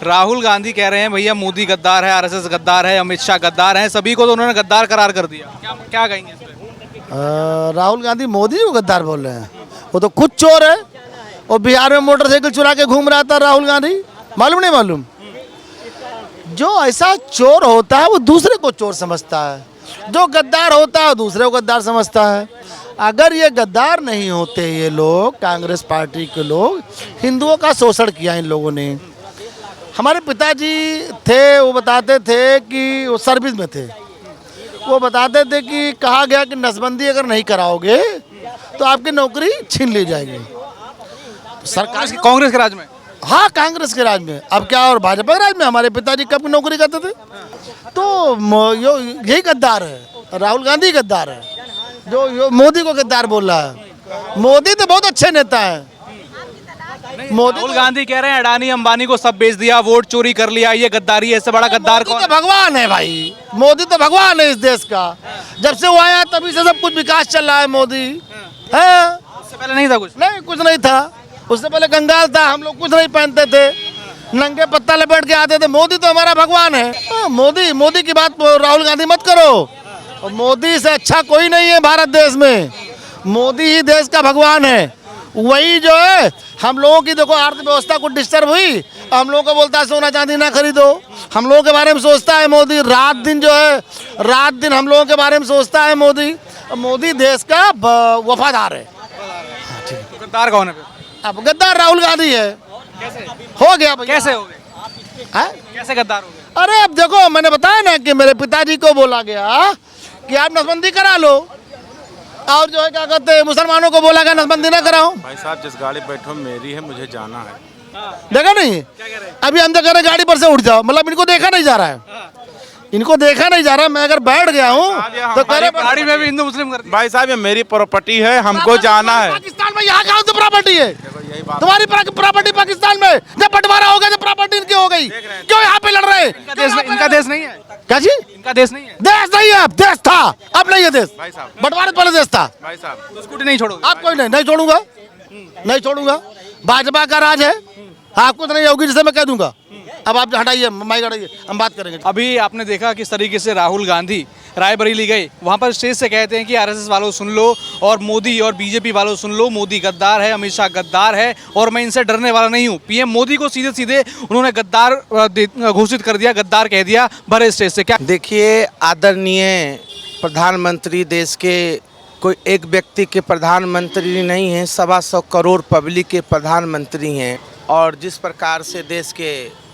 राहुल गांधी कह रहे हैं भैया मोदी गद्दार है, आरएसएस गद्दार है, अमित शाह गद्दार हैं, सभी को तो उन्होंने गद्दार करार कर दिया। क्या क्या कहेंगे इस पे? राहुल गांधी मोदी को गद्दार बोल रहे हैं। वो तो खुद चोर है। और बिहार में मोटरसाइकिल चुरा के घूम रहा था राहुल गांधी, मालूम नहीं मालूम? जो ऐसा चोर होता है वो दूसरे को चोर समझता है, जो गद्दार होता है वो दूसरे को गद्दार समझता है। अगर ये गद्दार नहीं होते, ये लोग कांग्रेस पार्टी के लोग, हिंदुओं का शोषण किया इन लोगों ने। हमारे पिताजी थे, वो बताते थे कि वो सर्विस में थे, वो बताते थे कि कहा गया कि नसबंदी अगर नहीं कराओगे तो आपकी नौकरी छीन ली जाएगी। सरकार कांग्रेस के राज में? हाँ, कांग्रेस के राज में। अब क्या और भाजपा के राज में? हमारे पिताजी कब नौकरी करते थे। तो यही गद्दार है, राहुल गांधी गद्दार है जो मोदी को गद्दार बोल रहा है। मोदी तो बहुत अच्छे नेता हैं। मोदी राहुल गांधी कह रहे हैं अडानी अंबानी को सब बेच दिया, वोट चोरी कर लिया, ये गद्दारी है, इससे बड़ा गद्दार कौन? तो भगवान है भाई, मोदी तो भगवान है इस देश का। जब से वो आया तभी से सब कुछ विकास चल रहा है। मोदी है, इससे पहले नहीं था कुछ? नहीं, कुछ नहीं था। उससे पहले कंगाल था, हम लोग कुछ नहीं पहनते थे, नंगे पत्ता लपेट के आते थे। मोदी तो हमारा भगवान है। मोदी की बात राहुल गांधी मत करो। मोदी से अच्छा कोई नहीं है भारत देश में। मोदी ही देश का भगवान है। वही जो है हम लोगों की, देखो अर्थव्यवस्था कुछ डिस्टर्ब हुई, हम लोगों को बोलता है सोना चांदी ना खरीदो। हम लोगों के बारे में सोचता है मोदी, रात दिन जो है, रात दिन हम लोगों के बारे में सोचता है मोदी। मोदी देश का वफादार है। तो गद्दार कौन है? अब गद्दार राहुल गांधी है। कैसे हो गया भैया। कैसे हो गए? कैसे गद्दार हो गए? अरे अब देखो, मैंने बताया ना कि मेरे पिताजी को बोला गया कि आप नसबंदी करा लो, और जो है क्या कहते हैं मुसलमानों को बोला गया नसबंदी ना कराओ। भाई साहब, जिस गाड़ी बैठो मेरी है, मुझे जाना है। देखा नहीं? अभी हम तो कह रहे गाड़ी पर से उठ जाओ, मतलब इनको देखा नहीं जा रहा है। इनको देखा नहीं जा रहा। मैं अगर बैठ गया हूँ तो गाड़ी में भी हिंदू मुस्लिम करते। भाई साहब, ये मेरी प्रॉपर्टी है, हमको जाना है। पाकिस्तान में यहाँ कहाँ से प्रॉपर्टी है? तुम्हारी प्रॉपर्टी पाकिस्तान में। जब बंटवारा हो गया तो प्रॉपर्टी इनकी हो गई, क्यों यहाँ पे लड़ रहे हैं? इनका देश नहीं है क्या जी? इनका देश नहीं है। देश नहीं है, अब देश था, अब नहीं है देश। भाई साहब, बंटवारे से पहले देश था। भाई साहब, तो स्कूटी नहीं छोड़ोगे? आप कोई नहीं छोड़ूंगा, नहीं छोड़ूंगा। भाजपा का राज है, आपको तो नहीं होगी जिसे मैं कह दूंगा। अब आप हटाइए, माइक हटाइए, हम बात करेंगे। अभी आपने देखा किस तरीके से राहुल गांधी रायबरेली गए, वहाँ पर स्टेज से कहते हैं कि आरएसएस वालों सुन लो और मोदी और बीजेपी वालों सुन लो, मोदी गद्दार है, अमित शाह गद्दार है और मैं इनसे डरने वाला नहीं हूँ। पीएम मोदी को सीधे सीधे उन्होंने गद्दार घोषित कर दिया, गद्दार कह दिया भरे स्टेज से। क्या देखिए, आदरणीय प्रधानमंत्री, देश के कोई एक व्यक्ति के प्रधानमंत्री नहीं हैं, 125 करोड़ पब्लिक के प्रधानमंत्री हैं। और जिस प्रकार से देश के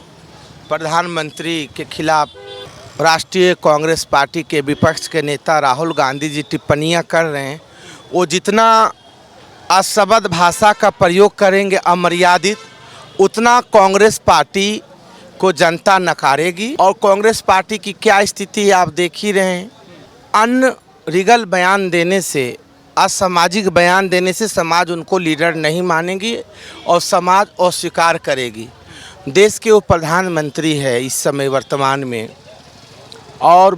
प्रधानमंत्री के खिलाफ राष्ट्रीय कांग्रेस पार्टी के विपक्ष के नेता राहुल गांधी जी टिप्पणियां कर रहे हैं, वो जितना अशब्द भाषा का प्रयोग करेंगे अमर्यादित, उतना कांग्रेस पार्टी को जनता नकारेगी। और कांग्रेस पार्टी की क्या स्थिति है आप देख ही रहे हैं। अनरीगल बयान देने से, असामाजिक बयान देने से समाज उनको लीडर नहीं मानेगी और समाज अस्वीकार करेगी। देश के वो प्रधानमंत्री है इस समय वर्तमान में, और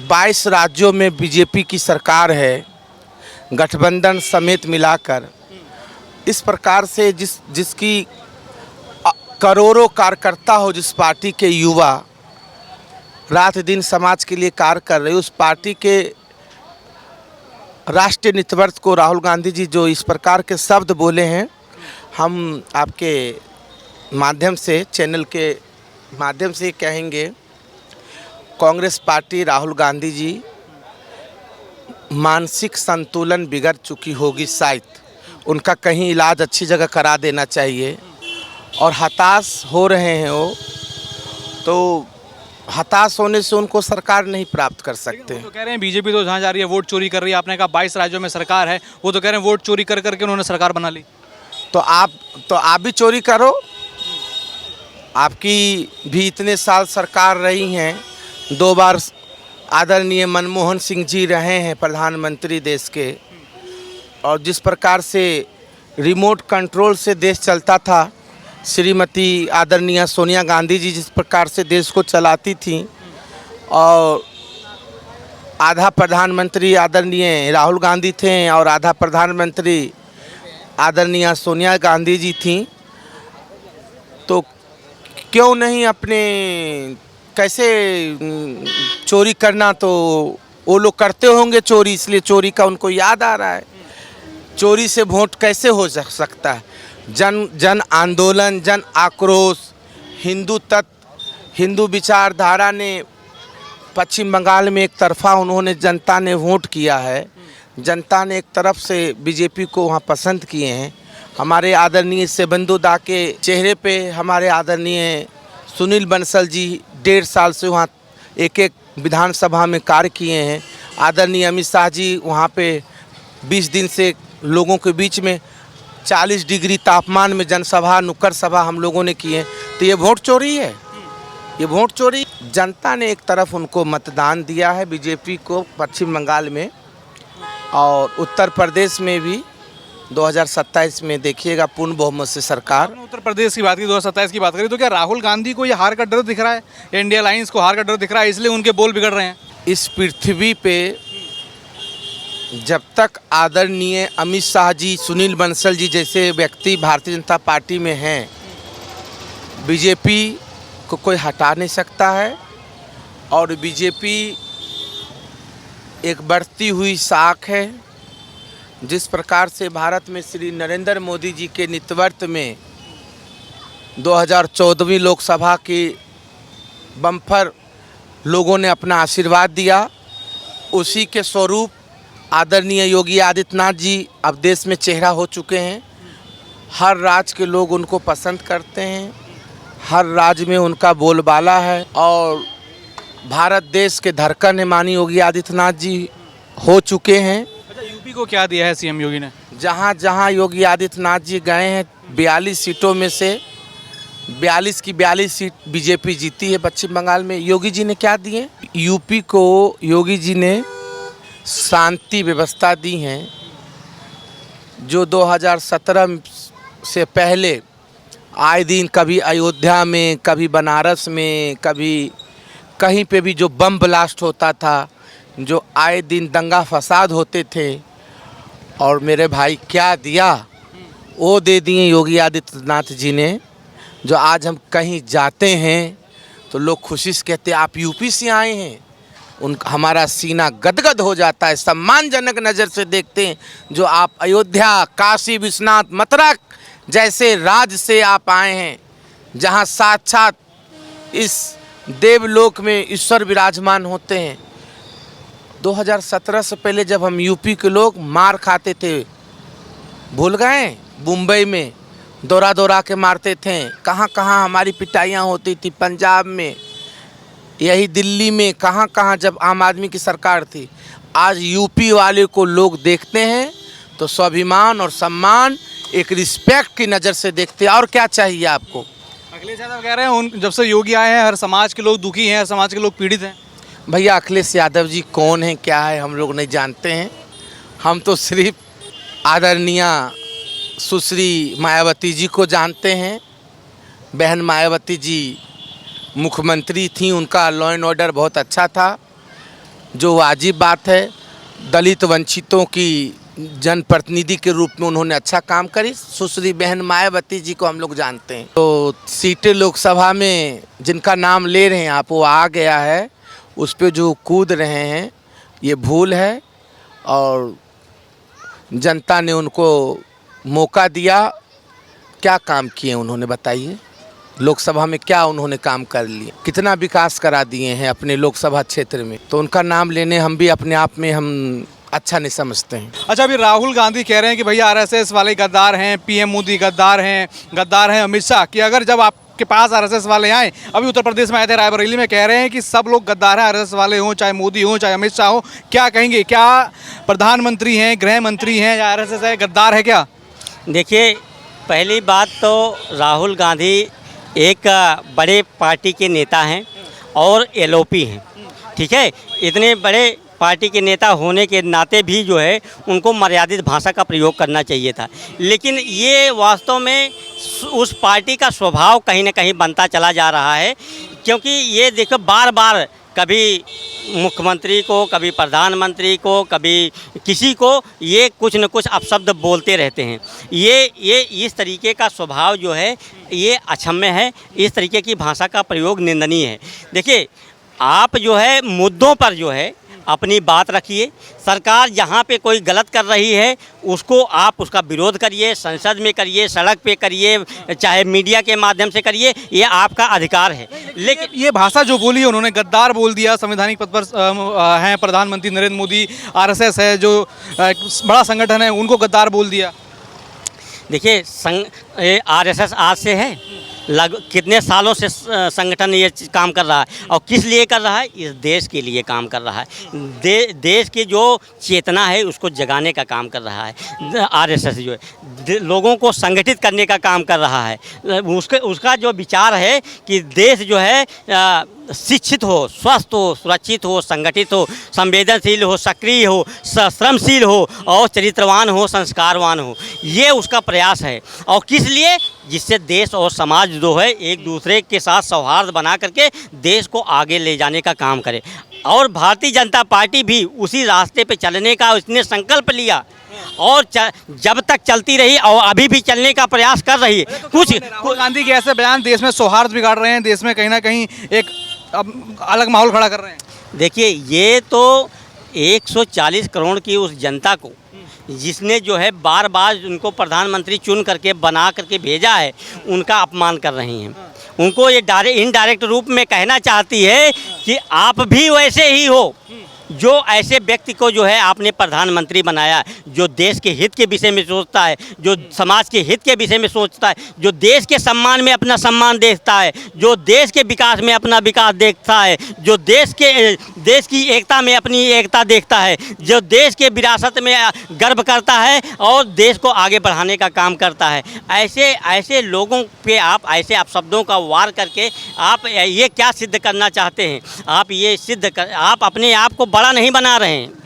22 राज्यों में बीजेपी की सरकार है, गठबंधन समेत मिलाकर। इस प्रकार से जिसकी करोड़ों कार्यकर्ता हो, जिस पार्टी के युवा रात दिन समाज के लिए कार्य कर रहे, उस पार्टी के राष्ट्रीय नेतृत्व को राहुल गांधी जी जो इस प्रकार के शब्द बोले हैं, हम आपके माध्यम से, चैनल के माध्यम से कहेंगे, कांग्रेस पार्टी, राहुल गांधी जी मानसिक संतुलन बिगड़ चुकी होगी शायद। उनका कहीं इलाज अच्छी जगह करा देना चाहिए। और हताश हो रहे हैं वो, तो हताश होने से उनको सरकार नहीं प्राप्त कर सकते। तो कह रहे हैं बीजेपी तो जहाँ जा रही है वोट चोरी कर रही है। आपने कहा 22 राज्यों में सरकार है, वो तो कह रहे हैं वोट चोरी कर करके उन्होंने सरकार बना ली। तो आप भी चोरी करो। आपकी भी इतने साल सरकार रही हैं, 2 बार आदरणीय मनमोहन सिंह जी रहे हैं प्रधानमंत्री देश के, और जिस प्रकार से रिमोट कंट्रोल से देश चलता था, श्रीमती आदरणीय सोनिया गांधी जी जिस प्रकार से देश को चलाती थी, और आधा प्रधानमंत्री आदरणीय राहुल गांधी थे और आधा प्रधानमंत्री आदरणीय सोनिया गांधी जी थी, तो क्यों नहीं अपने कैसे चोरी करना, तो वो लोग करते होंगे चोरी, इसलिए चोरी का उनको याद आ रहा है। चोरी से वोट कैसे हो सकता है? जन आंदोलन, जन आक्रोश, हिंदू तत्व, हिंदू विचारधारा ने पश्चिम बंगाल में एक तरफा उन्होंने जनता ने वोट किया है। जनता ने एक तरफ से बीजेपी को वहाँ पसंद किए हैं। हमारे आदरणीय सेबंदू दा के चेहरे पे हमारे आदरणीय सुनील बंसल जी 1.5 साल से वहाँ एक विधानसभा में कार्य किए हैं। आदरणीय अमित शाह जी वहाँ पे 20 दिन से लोगों के बीच में 40 डिग्री तापमान में जनसभा, नुक्कड़ सभा हम लोगों ने किए। तो ये वोट चोरी है, ये वोट चोरी। जनता ने एक तरफ उनको मतदान दिया है बीजेपी को पश्चिम बंगाल में, और उत्तर प्रदेश में भी 2027 में देखिएगा पूर्ण बहुमत से सरकार। आपने उत्तर प्रदेश की बात की, 2027 की बात करी, तो क्या राहुल गांधी को ये हार का डर दिख रहा है, इंडिया अलायंस को हार का डर दिख रहा है, इसलिए उनके बोल बिगड़ रहे हैं? इस पृथ्वी पे जब तक आदरणीय अमित शाह जी, सुनील बंसल जी जैसे व्यक्ति भारतीय जनता पार्टी में हैं, बीजेपी को कोई हटा नहीं सकता है। और बीजेपी एक बढ़ती हुई शाख है। जिस प्रकार से भारत में श्री नरेंद्र मोदी जी के नेतृत्व में 2014वीं लोकसभा की बम्पर लोगों ने अपना आशीर्वाद दिया, उसी के स्वरूप आदरणीय योगी आदित्यनाथ जी अब देश में चेहरा हो चुके हैं। हर राज्य के लोग उनको पसंद करते हैं, हर राज्य में उनका बोलबाला है, और भारत देश के धड़कन है माननीय योगी आदित्यनाथ जी हो चुके हैं। अच्छा, यूपी को क्या दिया है सीएम योगी ने? जहाँ जहाँ योगी आदित्यनाथ जी गए हैं 42 सीटों में से 42 की 42 सीट बीजेपी जीती है पश्चिम बंगाल में। योगी जी ने क्या दिए? यूपी को योगी जी ने शांति व्यवस्था दी हैं, जो 2017 से पहले आए दिन कभी अयोध्या में, कभी बनारस में, कभी कहीं पे भी जो बम ब्लास्ट होता था, जो आए दिन दंगा फसाद होते थे, और मेरे भाई क्या दिया? वो दे दिए योगी आदित्यनाथ जी ने। जो आज हम कहीं जाते हैं तो लोग खुशी से कहते हैं आप यूपी से आए हैं, हमारा सीना गदगद हो जाता है, सम्मानजनक नज़र से देखते हैं। जो आप अयोध्या, काशी विश्वनाथ, मथुरा जैसे राज्य से आप आए हैं, जहां साक्षात इस देवलोक में ईश्वर विराजमान होते हैं। 2017 से पहले जब हम यूपी के लोग मार खाते थे, भूल गए? मुंबई में दौरा दौरा के मारते थे, कहाँ कहाँ हमारी पिटाइयाँ होती थी, पंजाब में, यही दिल्ली में, कहाँ कहाँ जब आम आदमी की सरकार थी। आज यूपी वाले को लोग देखते हैं तो स्वाभिमान और सम्मान, एक रिस्पेक्ट की नज़र से देखते हैं। और क्या चाहिए आपको? अखिलेश यादव कह रहे हैं जब से योगी आए हैं हर समाज के लोग दुखी हैं, हर समाज के लोग पीड़ित हैं। भैया अखिलेश यादव जी कौन है, क्या है, हम लोग नहीं जानते हैं। हम तो सिर्फ आदरणीय सुश्री मायावती जी को जानते हैं। बहन मायावती जी मुख्यमंत्री थी, उनका लॉ एंड ऑर्डर बहुत अच्छा था, जो वाजिब बात है। दलित वंचितों की जनप्रतिनिधि के रूप में उन्होंने अच्छा काम करी। सुश्री बहन मायावती जी को हम लोग जानते हैं। तो सीटें लोकसभा में जिनका नाम ले रहे हैं आप, वो आ गया है, उस पर जो कूद रहे हैं ये भूल है, और जनता ने उनको मौका दिया। क्या काम किए उन्होंने बताइए? लोकसभा में क्या उन्होंने काम कर लिए? कितना विकास करा दिए हैं अपने लोकसभा क्षेत्र में? तो उनका नाम लेने हम भी अपने आप में हम अच्छा नहीं समझते हैं। अच्छा, अभी राहुल गांधी कह रहे हैं कि भैया आरएसएस वाले गद्दार हैं, पीएम मोदी गद्दार हैं अमित शाह, कि अगर जब आपके पास आरएसएस वाले आए, अभी उत्तर प्रदेश में आए थे रायबरेली में, कह रहे हैं कि सब लोग गद्दार हैं, आरएसएस वाले हों, चाहे मोदी हो चाहे अमित शाह हो। क्या कहेंगे? क्या प्रधानमंत्री हैं, गृह मंत्री हैं, या आरएसएस है, गद्दार है क्या? देखिए, पहली बात तो राहुल गांधी एक बड़े पार्टी के नेता हैं और एलओपी हैं, ठीक है। इतने बड़े पार्टी के नेता होने के नाते भी जो है उनको मर्यादित भाषा का प्रयोग करना चाहिए था, लेकिन ये वास्तव में उस पार्टी का स्वभाव कहीं ना कहीं बनता चला जा रहा है। क्योंकि ये देखो बार बार कभी मुख्यमंत्री को, कभी प्रधानमंत्री को, कभी किसी को ये कुछ न कुछ अपशब्द बोलते रहते हैं। ये इस तरीके का स्वभाव जो है ये अक्षम्य है। इस तरीके की भाषा का प्रयोग निंदनीय है। देखिए, आप जो है मुद्दों पर जो है अपनी बात रखिए। सरकार जहाँ पे कोई गलत कर रही है उसको आप उसका विरोध करिए, संसद में करिए, सड़क पे करिए, चाहे मीडिया के माध्यम से करिए, ये आपका अधिकार है। लेकिन ये भाषा जो बोली उन्होंने गद्दार बोल दिया। संवैधानिक पद पर हैं प्रधानमंत्री नरेंद्र मोदी, आरएसएस है जो एक बड़ा संगठन है, उनको गद्दार बोल दिया। देखिए, आरएसएस आज से है, कितने सालों से संगठन ये काम कर रहा है और किस लिए कर रहा है? इस देश के लिए काम कर रहा है। देश की जो चेतना है उसको जगाने का काम कर रहा है। आरएसएस जो है लोगों को संगठित करने का काम कर रहा है। उसका जो विचार है कि देश जो है शिक्षित हो, स्वस्थ हो, सुरक्षित हो, संगठित हो, संवेदनशील हो, सक्रिय हो, श्रमशील हो और चरित्रवान हो, संस्कारवान हो, ये उसका प्रयास है। और किस लिए? जिससे देश और समाज जो है एक दूसरे के साथ सौहार्द बना करके देश को आगे ले जाने का काम करे। और भारतीय जनता पार्टी भी उसी रास्ते पे चलने का उसने संकल्प लिया और जब तक चलती रही और अभी भी चलने का प्रयास कर रही है। कुछ राहुल गांधी के ऐसे बयान देश में सौहार्द बिगाड़ रहे हैं, देश में कहीं ना कहीं एक अलग माहौल खड़ा कर रहे हैं। देखिए, ये तो 140 करोड़ की उस जनता को जिसने जो है बार बार उनको प्रधानमंत्री चुन करके बना करके भेजा है, उनका अपमान कर रही हैं। उनको ये इनडायरेक्ट रूप में कहना चाहती है कि आप भी वैसे ही हो जो ऐसे व्यक्ति को जो है आपने प्रधानमंत्री बनाया, जो देश के हित के विषय में सोचता है, जो समाज के हित के विषय में सोचता है, जो देश के सम्मान में अपना सम्मान देखता है, जो देश के विकास में अपना विकास देखता है, जो देश की एकता में अपनी एकता देखता है, जो देश के विरासत में गर्व करता है और देश को आगे बढ़ाने का काम करता है। ऐसे लोगों पे आप ऐसे अपशब्दों का वार करके आप ये क्या सिद्ध करना चाहते हैं? आप अपने आप को बड़ा नहीं बना रहे हैं।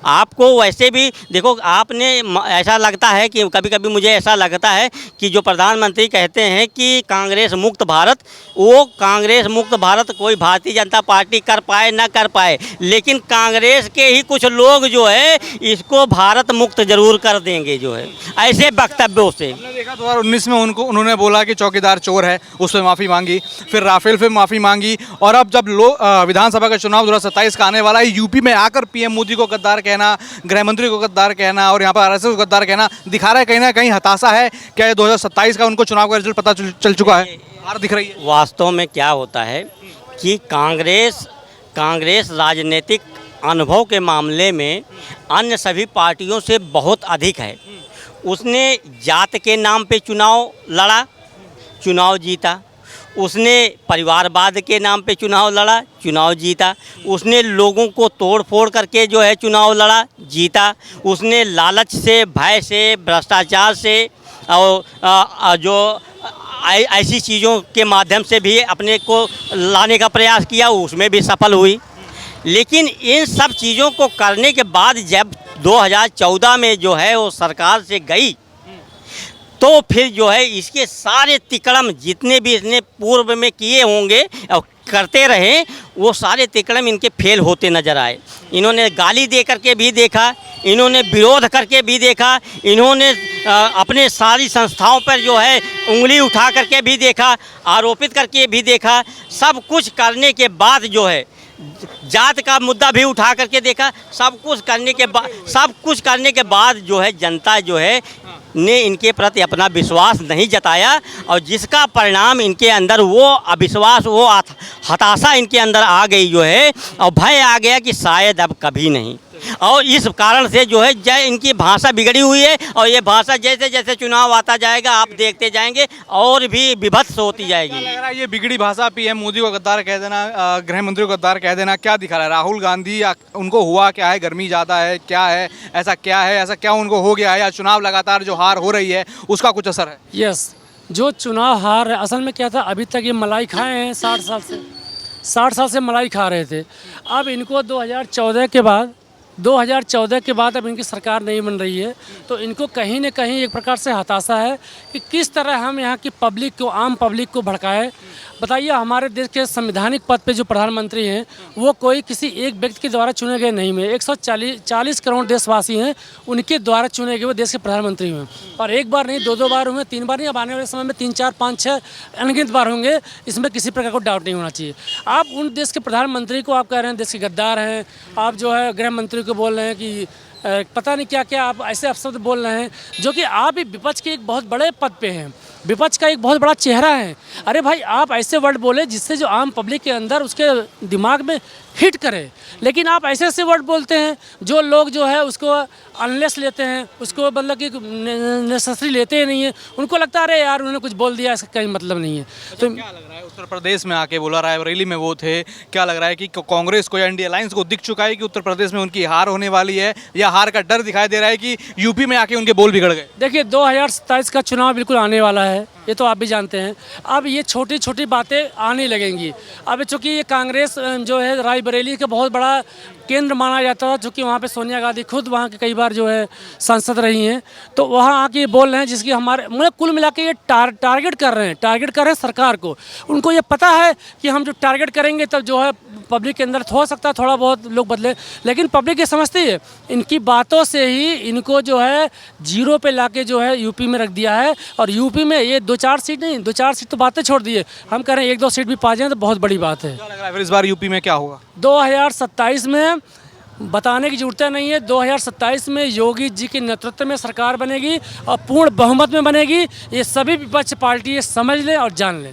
आपको वैसे भी देखो, आपने ऐसा लगता है कि कभी कभी मुझे ऐसा लगता है कि जो प्रधानमंत्री कहते हैं कि कांग्रेस मुक्त भारत, वो कांग्रेस मुक्त भारत कोई भारतीय जनता पार्टी कर पाए ना कर पाए, लेकिन कांग्रेस के ही कुछ लोग जो है इसको भारत मुक्त जरूर कर देंगे जो है ऐसे वक्तव्यों से। हमने देखा 2019 में उन्होंने बोला कि चौकीदार चोर है, उस पर माफ़ी मांगी, फिर राफेल पे माफ़ी मांगी, और अब जब विधानसभा का चुनाव 2027 का आने वाला है, यूपी में आकर पीएम मोदी को गद्दार कहना, गृह मंत्री को गद्दार कहना और यहाँ पर आरएसएस को गद्दार कहना दिखा रहा है कहीं ना कहीं हताशा है। क्या ये 2027 का उनको चुनाव का रिजल्ट पता चल चुका है? हार दिख रही है। वास्तव में क्या होता है कि कांग्रेस राजनीतिक अनुभव के मामले में अन्य सभी पार्टियों से बहुत अधिक है। उसने जात के नाम पे चुनाव लड़ा, चुनाव जीता। उसने परिवारवाद के नाम पे चुनाव लड़ा, चुनाव जीता। उसने लोगों को तोड़ फोड़ करके जो है चुनाव लड़ा, जीता। उसने लालच से, भय से, भ्रष्टाचार से और जो ऐसी चीज़ों के माध्यम से भी अपने को लाने का प्रयास किया, उसमें भी सफल हुई। लेकिन इन सब चीज़ों को करने के बाद जब 2014 में जो है वो सरकार से गई, तो फिर जो है इसके सारे तिकड़म जितने भी इसने पूर्व में किए होंगे और करते रहे, वो सारे तिकड़म इनके फेल होते नज़र आए। इन्होंने गाली दे करके भी देखा, इन्होंने विरोध करके भी देखा, इन्होंने अपने सारी संस्थाओं पर जो है उंगली उठा करके भी देखा, आरोपित करके भी देखा। सब कुछ करने के बाद जो है जात का मुद्दा भी उठा करके देखा। सब कुछ करने के बाद जो है जनता जो है ने इनके प्रति अपना विश्वास नहीं जताया, और जिसका परिणाम इनके अंदर वो अविश्वास, वो हताशा इनके अंदर आ गई जो है, और भय आ गया कि शायद अब कभी नहीं। और इस कारण से जो है इनकी भाषा बिगड़ी हुई है, और ये भाषा जैसे जैसे चुनाव आता जाएगा आप देखते जाएंगे और भी विभत्स होती जाएगी। लग रहा है ये बिगड़ी भाषा पीएम मोदी को गद्दार कह देना, गृह मंत्री को गद्दार कह देना, क्या दिखा रहा है? राहुल गांधी उनको हुआ क्या है? गर्मी ज़्यादा है, क्या है? ऐसा क्या उनको हो गया है, या चुनाव लगातार जो हार हो रही है उसका कुछ असर है? यस, जो चुनाव हार है, असल में क्या था, अभी तक ये मलाई खाए हैं 60 साल से मलाई खा रहे थे। अब इनको 2014 के बाद 2014 के बाद अब इनकी सरकार नहीं बन रही है, तो इनको कहीं न कहीं एक प्रकार से हताशा है कि किस तरह हम यहाँ की पब्लिक को, आम पब्लिक को भड़काए। बताइए, हमारे देश के संवैधानिक पद पे जो प्रधानमंत्री हैं वो कोई किसी एक व्यक्ति के द्वारा चुने गए नहीं हुए। 140 करोड़ देशवासी हैं, उनके द्वारा चुने गए वो देश के प्रधानमंत्री हुए, और एक बार नहीं, 2 बार हुए, 3 बार नहीं, अब आने वाले समय में 3, 4, 5, 6 अनगिनत बार होंगे। इसमें किसी प्रकार को डाउट नहीं होना चाहिए। आप उन देश के प्रधानमंत्री को आप कह रहे हैं देश के गद्दार हैं, आप जो है गृह मंत्री को बोल रहे हैं कि पता नहीं क्या क्या आप ऐसे अपशब्द बोल रहे हैं, जो कि आप ही विपक्ष के एक बहुत बड़े पद पे हैं, विपक्ष का एक बहुत बड़ा चेहरा है। अरे भाई, आप ऐसे वर्ड बोले जिससे जो आम पब्लिक के अंदर उसके दिमाग में हिट करे, लेकिन आप ऐसे ऐसे वर्ड बोलते हैं जो लोग जो है उसको अनलेस लेते हैं, उसको मतलब कि नेसेसरी लेते ही नहीं है। उनको लगता है अरे यार उन्होंने कुछ बोल दिया, इसका कहीं मतलब नहीं है। तो क्या लग रहा है, उत्तर प्रदेश में आके बोला, रायबरेली में वो थे, क्या लग रहा है कि कांग्रेस को या इंडिया अलायंस को दिख चुका है कि उत्तर प्रदेश में उनकी हार होने वाली है, या हार का डर दिखाई दे रहा है कि यूपी में आके उनके बोल बिगड़ गए? देखिए, 2027 का चुनाव बिल्कुल आने वाला है, ये तो आप भी जानते हैं। अब ये छोटी छोटी बातें आने लगेंगी। अब चूँकि ये कांग्रेस जो है रायबरेली का बहुत बड़ा केंद्र माना जाता था, चूँकि वहाँ पे सोनिया गांधी खुद वहाँ के कई बार जो है सांसद रही हैं, तो वहाँ आके बोल रहे हैं जिसकी हमारे मतलब कुल मिला के ये टारगेट कर रहे हैं सरकार को। उनको ये पता है कि हम जो टारगेट करेंगे तब जो है पब्लिक के अंदर हो सकता है थोड़ा बहुत लोग बदले, लेकिन पब्लिक ये समझती है। इनकी बातों से ही इनको जो है जीरो पे लाके जो है यूपी में रख दिया है, और यूपी में ये 2-4 सीट नहीं, 2-4 सीट तो बातें छोड़ दिए, हम कह रहे हैं 1-2 सीट भी पा जाएं तो बहुत बड़ी बात है। क्या लग रहा है फिर इस बार यूपी में क्या होगा? 2027 में बताने की जरूरत नहीं है। 2027 में योगी जी के नेतृत्व में सरकार बनेगी और पूर्ण बहुमत में बनेगी। ये सभी विपक्ष पार्टी समझ लें और जान लें।